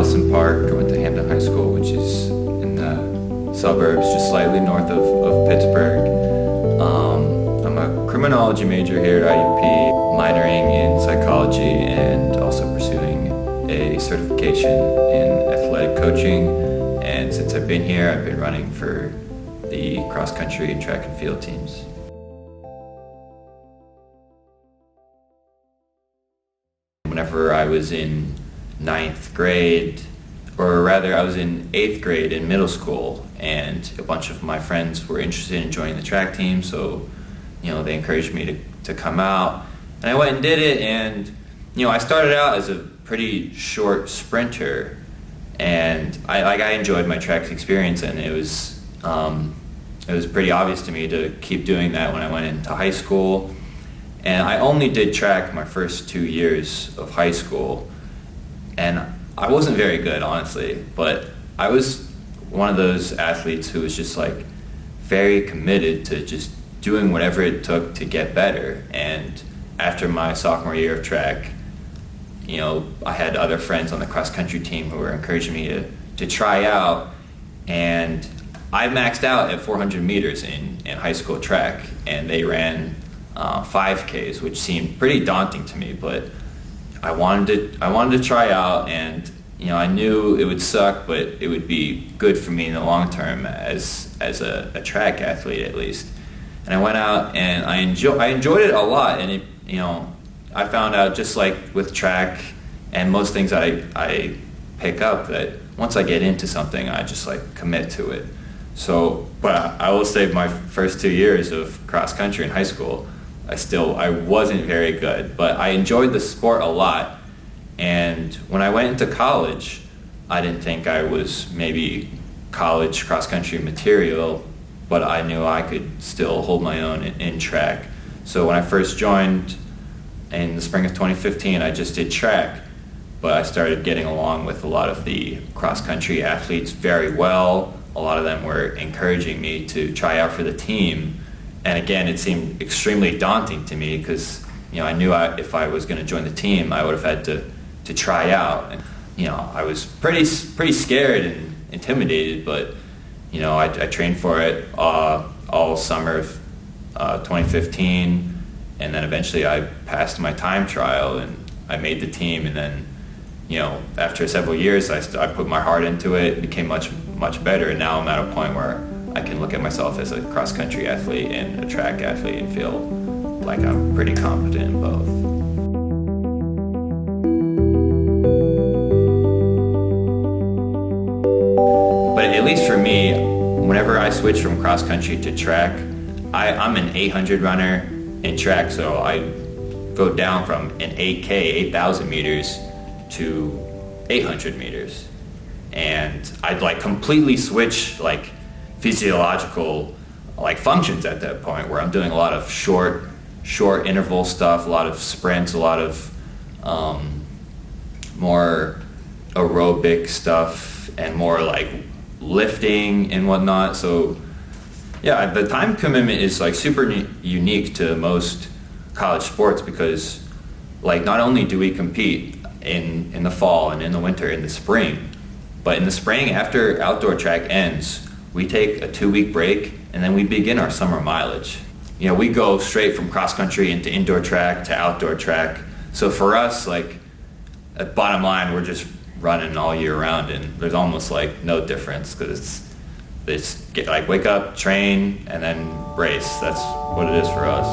Allison Park. I went to Hampton High School, which is in the suburbs, just slightly north of Pittsburgh. I'm a criminology major here at IUP, minoring in psychology and also pursuing a certification in athletic coaching. And since I've been here, I've been running for the cross-country and track and field teams. Whenever I was in ninth grade, or rather I was in 8th grade in middle school, and a bunch of my friends were interested in joining the track team, so they encouraged me to come out, and I went and did it. And I started out as a pretty short sprinter, and I enjoyed my track experience, and it was pretty obvious to me to keep doing that when I went into high school. And I only did track my first 2 years of high school, and I wasn't very good, honestly, but I was one of those athletes who was just very committed to just doing whatever it took to get better. And after my sophomore year of track, I had other friends on the cross-country team who were encouraging me to try out, and I maxed out at 400 meters in high school track, and they ran 5Ks, which seemed pretty daunting to me, but I wanted to try out, and I knew it would suck, but it would be good for me in the long term as a track athlete, at least. And I went out and I enjoyed it a lot, and I found out, just like with track and most things I pick up, that once I get into something, I just commit to it. So, but I will say my first 2 years of cross country in high school, I wasn't very good, but I enjoyed the sport a lot. And when I went into college, I didn't think I was maybe college cross-country material, but I knew I could still hold my own in track. So when I first joined in the spring of 2015, I just did track, but I started getting along with a lot of the cross-country athletes very well. A lot of them were encouraging me to try out for the team. And again, it seemed extremely daunting to me because, I knew if I was going to join the team, I would have had to try out. And, I was pretty scared and intimidated, but, I trained for it all summer of 2015, and then eventually I passed my time trial and I made the team. And then, after several years, I put my heart into it, became much better, and now I'm at a point where I can look at myself as a cross-country athlete and a track athlete and feel like I'm pretty competent in both. But at least for me, whenever I switch from cross-country to track, I'm an 800 runner in track, so I go down from an 8K, 8,000 meters to 800 meters. And I'd completely switch physiological functions at that point, where I'm doing a lot of short interval stuff, a lot of sprints, a lot of more aerobic stuff, and more lifting and whatnot. So yeah, the time commitment is super unique to most college sports, because not only do we compete in the fall and in the winter, in the spring, but in the spring, after outdoor track ends, we take a 2-week break, and then we begin our summer mileage. We go straight from cross-country into indoor track to outdoor track. So for us, at bottom line, we're just running all year round, and there's almost no difference, because it's wake up, train, and then race. That's what it is for us.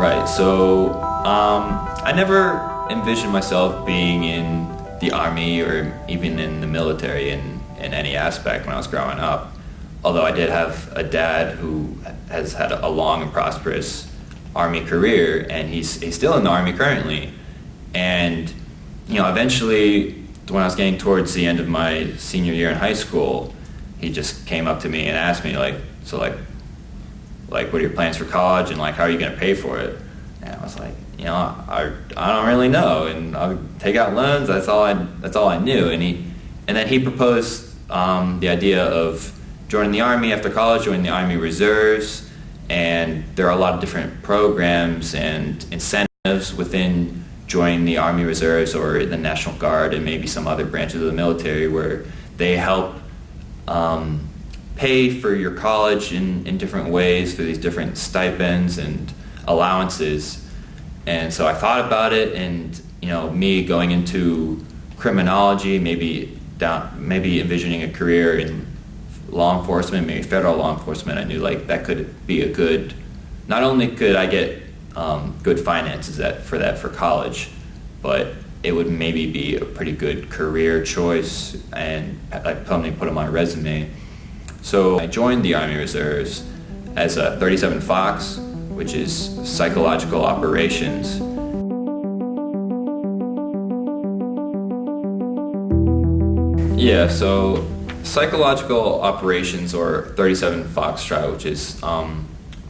Right, so I never envisioned myself being in the Army or even in the military in any aspect when I was growing up, although I did have a dad who has had a long and prosperous Army career, and he's still in the Army currently. And eventually, when I was getting towards the end of my senior year in high school, he just came up to me and asked me what are your plans for college, and how are you going to pay for it? And I was like, I don't really know, and I'll take out loans. That's all I knew. And then he proposed the idea of joining the Army after college, joining the Army Reserves, and there are a lot of different programs and incentives within joining the Army Reserves or the National Guard and maybe some other branches of the military where they help pay for your college in different ways through these different stipends and allowances. And so I thought about it, and me going into criminology, maybe envisioning a career in law enforcement, maybe federal law enforcement. I knew that could be a good. Not only could I get good finances for college, but it would maybe be a pretty good career choice and probably put on my resume. So I joined the Army Reserves as a 37 Fox, which is psychological operations. Yeah, so psychological operations, or 37 Foxtrot, which is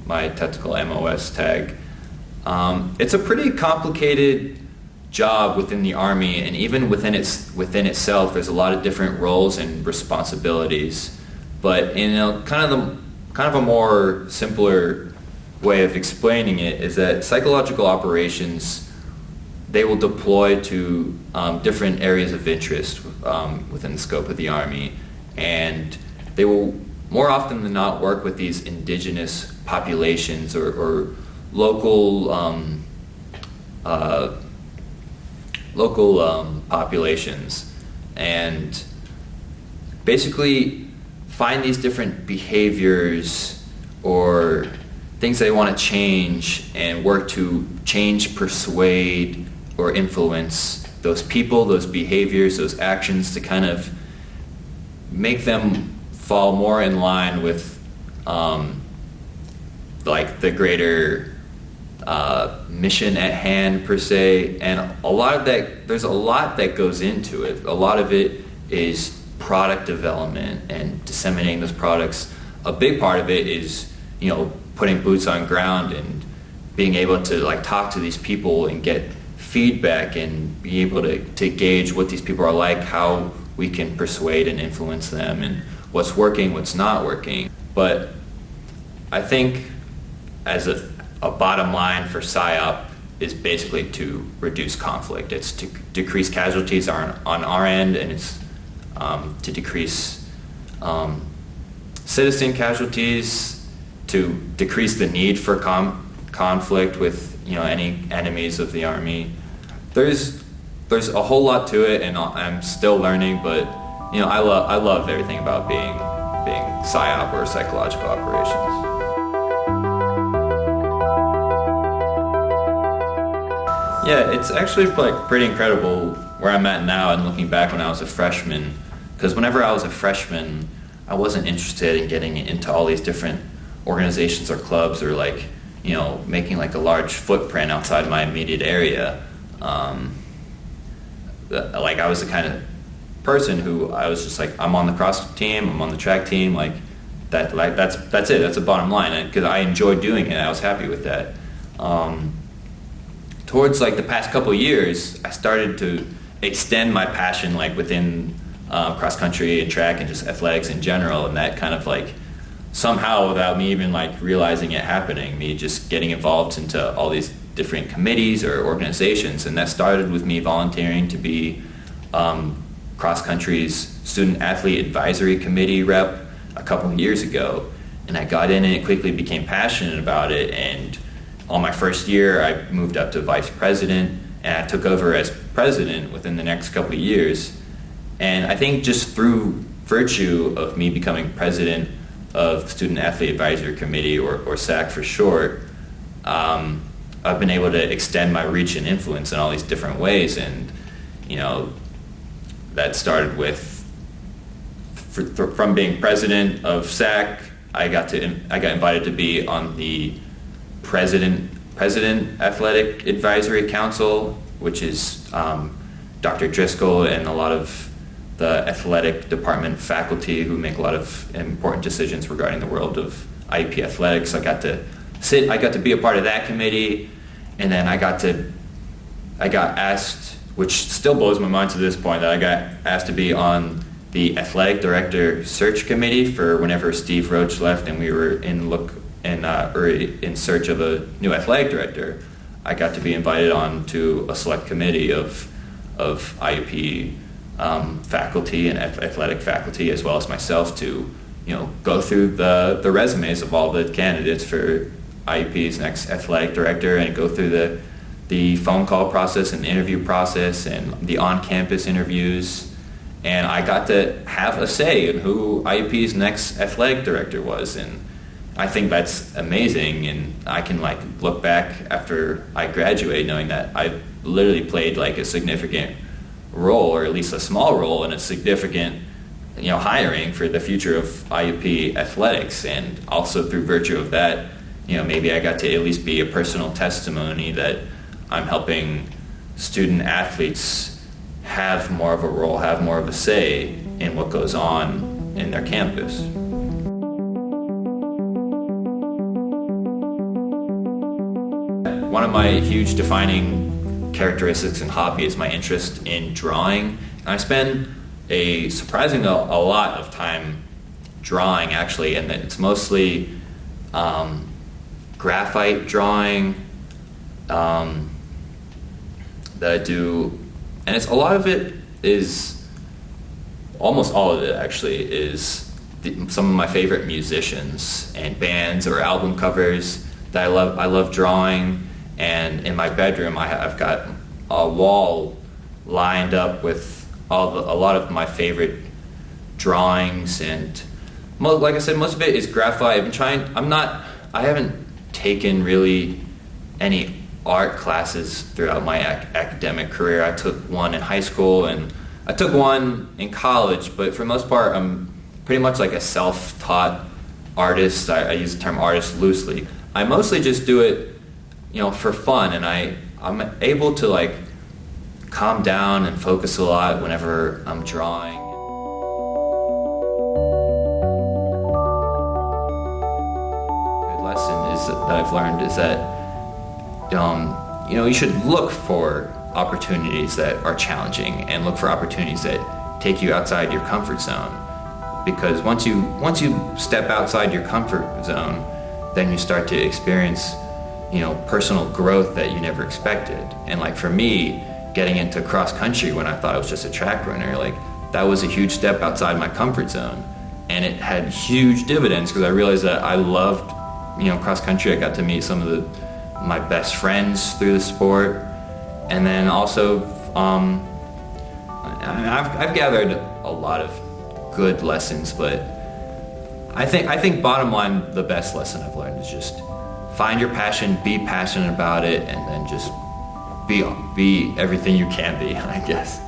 my technical MOS tag. It's a pretty complicated job within the Army, and even within itself, there's a lot of different roles and responsibilities. But in kind of a more simpler way of explaining it is that psychological operations, they will deploy to different areas of interest within the scope of the Army, and they will more often than not work with these indigenous populations or local populations, and basically find these different behaviors or things they want to change and work to change, persuade, or influence those people, those behaviors, those actions to kind of make them fall more in line with the greater mission at hand, per se. And there's a lot that goes into it. A lot of it is product development and disseminating those products. A big part of it is putting boots on ground and being able to talk to these people and get feedback and be able to gauge what these people are like, how we can persuade and influence them, and what's working, what's not working. But I think as a bottom line for PSYOP is basically to reduce conflict. It's to decrease casualties on our end, and it's to decrease citizen casualties, to decrease the need for conflict with any enemies of the Army. There's a whole lot to it, and I'm still learning, but I love everything about being PSYOP or psychological operations. Yeah, it's actually pretty incredible where I'm at now and looking back when I was a freshman, because whenever I was a freshman, I wasn't interested in getting into all these different organizations or clubs or making a large footprint outside my immediate area. I was the kind of person who I was just I'm on the cross team, I'm on the track team, that's it, that's the bottom line, because I enjoyed doing it, I was happy with that. Towards the past couple of years, I started to extend my passion within cross country and track and just athletics in general, and that kind of somehow, without me even realizing it happening, me just getting involved into all these different committees or organizations. And that started with me volunteering to be cross country's student athlete advisory committee rep a couple of years ago, and I got in and quickly became passionate about it. And on my first year, I moved up to vice president, and I took over as president within the next couple of years. And I think just through virtue of me becoming president of the Student Athlete Advisory Committee, or SAC for short, I've been able to extend my reach and influence in all these different ways. And that started with from being president of SAC, I got invited to be on the President Athletic Advisory Council, which is Dr. Driscoll and a lot of the athletic department faculty who make a lot of important decisions regarding the world of IUP athletics. I got to be a part of that committee, and then I got asked, which still blows my mind to this point, that I got asked to be on the athletic director search committee for whenever Steve Roach left and we were in search of a new athletic director. I got to be invited on to a select committee of IUP faculty and athletic faculty, as well as myself, to go through the resumes of all the candidates for IUP's next athletic director, and go through the phone call process and the interview process and the on-campus interviews. And I got to have a say in who IUP's next athletic director was, and I think that's amazing. And I can look back after I graduate knowing that I literally played a significant role, or at least a small role, in a significant hiring for the future of IUP athletics. And also through virtue of that, maybe I got to at least be a personal testimony that I'm helping student athletes have more of a role, have more of a say in what goes on in their campus. One of my huge defining characteristics and hobby is my interest in drawing. And I spend a surprising a lot of time drawing, actually, and it's mostly graphite drawing that I do. And a lot of it is, almost all of it actually, is some of my favorite musicians and bands or album covers that I love drawing. And in my bedroom, I've got a wall lined up with a lot of my favorite drawings. And like I said, most of it is graphite. I haven't taken really any art classes throughout my academic career. I took one in high school and I took one in college, but for the most part, I'm pretty much like a self-taught artist. I use the term artist loosely. I mostly just do it, for fun, and I'm able to calm down and focus a lot whenever I'm drawing. A good lesson that I've learned is that you should look for opportunities that are challenging and look for opportunities that take you outside your comfort zone. Because once you step outside your comfort zone, then you start to experience, personal growth that you never expected. And for me, getting into cross country when I thought I was just a track runner, that was a huge step outside my comfort zone. And it had huge dividends because I realized that I loved, cross country. I got to meet some of my best friends through the sport. And then also, I've gathered a lot of good lessons, but I think bottom line, the best lesson I've learned is just find your passion, be passionate about it, and then just be everything you can be, I guess.